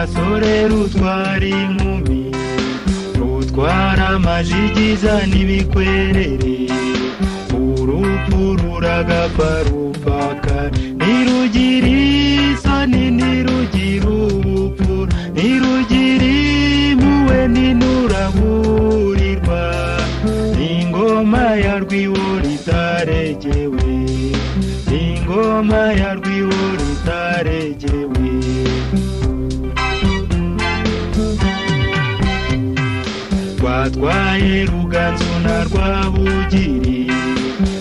basore rutwara inkumi, rutwara amajigiza n'ibikwerere, urupfu ruragapfa rupfaka, ntirugira isoni ntirugira ubupfu, ntirugira impuhwe ntinuraburirwa, ingoma ya Rwiwo ritaregewe, ingoma ya Rwiwo ritaregewe. Twatwaye Ruganzu na Rwabugiri,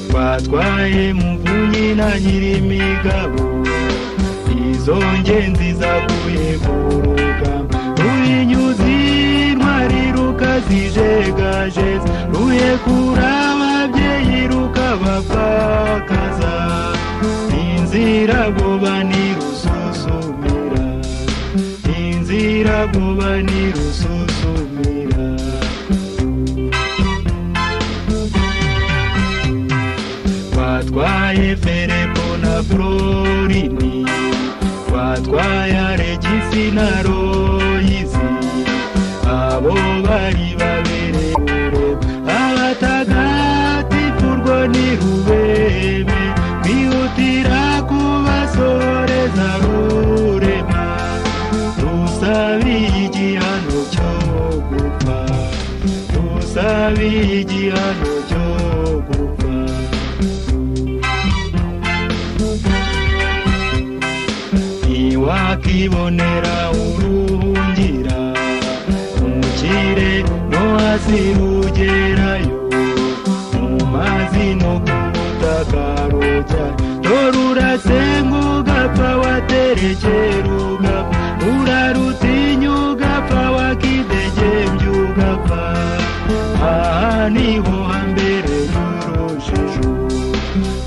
twatwaye Muvunyi na Nyirimigabo, izo ngenzi zavuye ku rugamba, ruhinyuza intwari rukazijegajeza, ruhekura ababyeyi rukabapfakaza, inziragoba ntirususumira, inziragoba ntirususumira. Twatwaye Felepo na Florini, twatwaye Alegisi na Royizi, abo bari babereye ureba, abatagatifu urwo ni rubebe, twihutira kubasoreza rurema, dusabiye igihano cyo gupfa, dusabiye igihano cyo gupfa. Wakibonera uruhungira, umukire no hasi rugerayo, mu mazi no ku butaka rujya, torurasenga ugapfa waterekera ugapfa, urarutinya ugapfa wakidegembya ugapfa, aha niho hambere y'urujijo,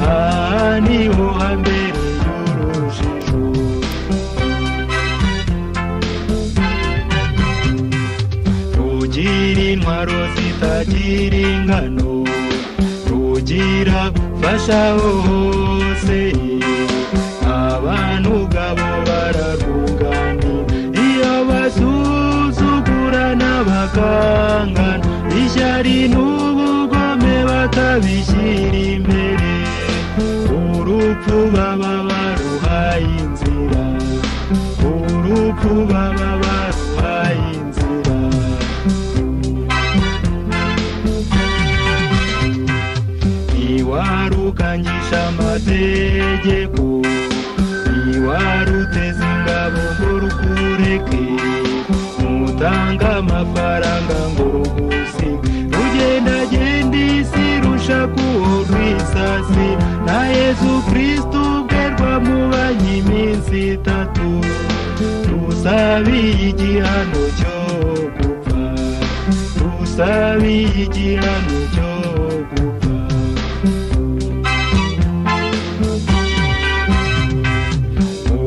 aha niho hambere y'urujijo. Rugira intwaro zitagira ingano, rugira fasha hose, abantu gabo bararunganira, iyo basuzugura n'abakangana, ishyari n'ubugome bakabishyira imbere, urupfu baba baruhaye inzira, urupfu baba baruhaye inzira. Ntiwarukangisha amategeko, ntiwaruteza ingabo ngo rukureke, mutanga amafaranga ngo rugusige, rugendagenda isi rushaka uwo rwisasi, na Yesu Kristo ubwe rwamubanye iminsi 3, rusabiye igihano cyo gupfa, rusabiye igihano cyo gupfa.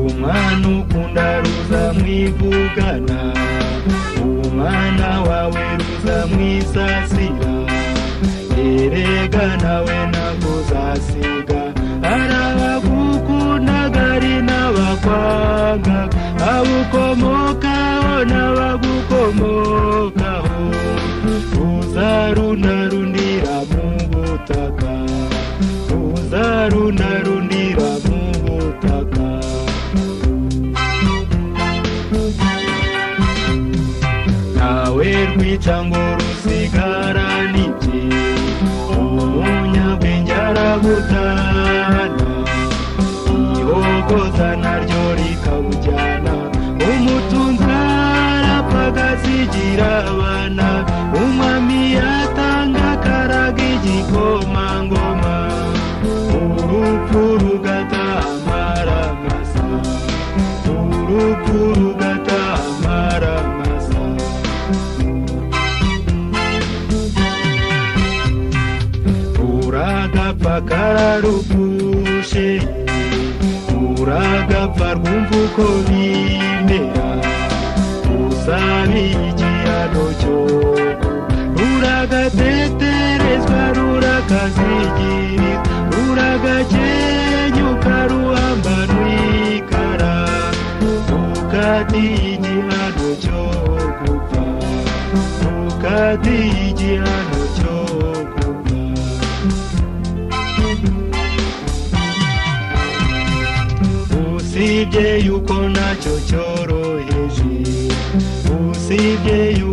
Umwana ukunda ruzamwivugana, umwana wawe ruzamwisasira, erega nawe ntabwo uzasiga, arabagukunda ari n'abakwanga, abukomokaho n'abagukomokaho, ruzarundarundira mu butaka, ruzarundarundira mu butaka. Nawe rwica ngo rusigarane ibye, umunyabwenge arabutana, ihogoza naryo rikabujyana, umutunzi arapfa agasigira abana, umwami yatanga akaraga igikomangoma, urupfu rugataha amaramasa, urupfu rugataha amaramasa. Uragapfa kararupfushe, uragapfa rwumva uko bimera, usabiye igihano cyo, ruragateterezwa rurakazigirizwa, ruragakenyuka ruhambanwa ikara, rukatiye igihano gifatiye igihano cyo gupfa. Usibye yuko nacyo cyoroheje, usibye yuko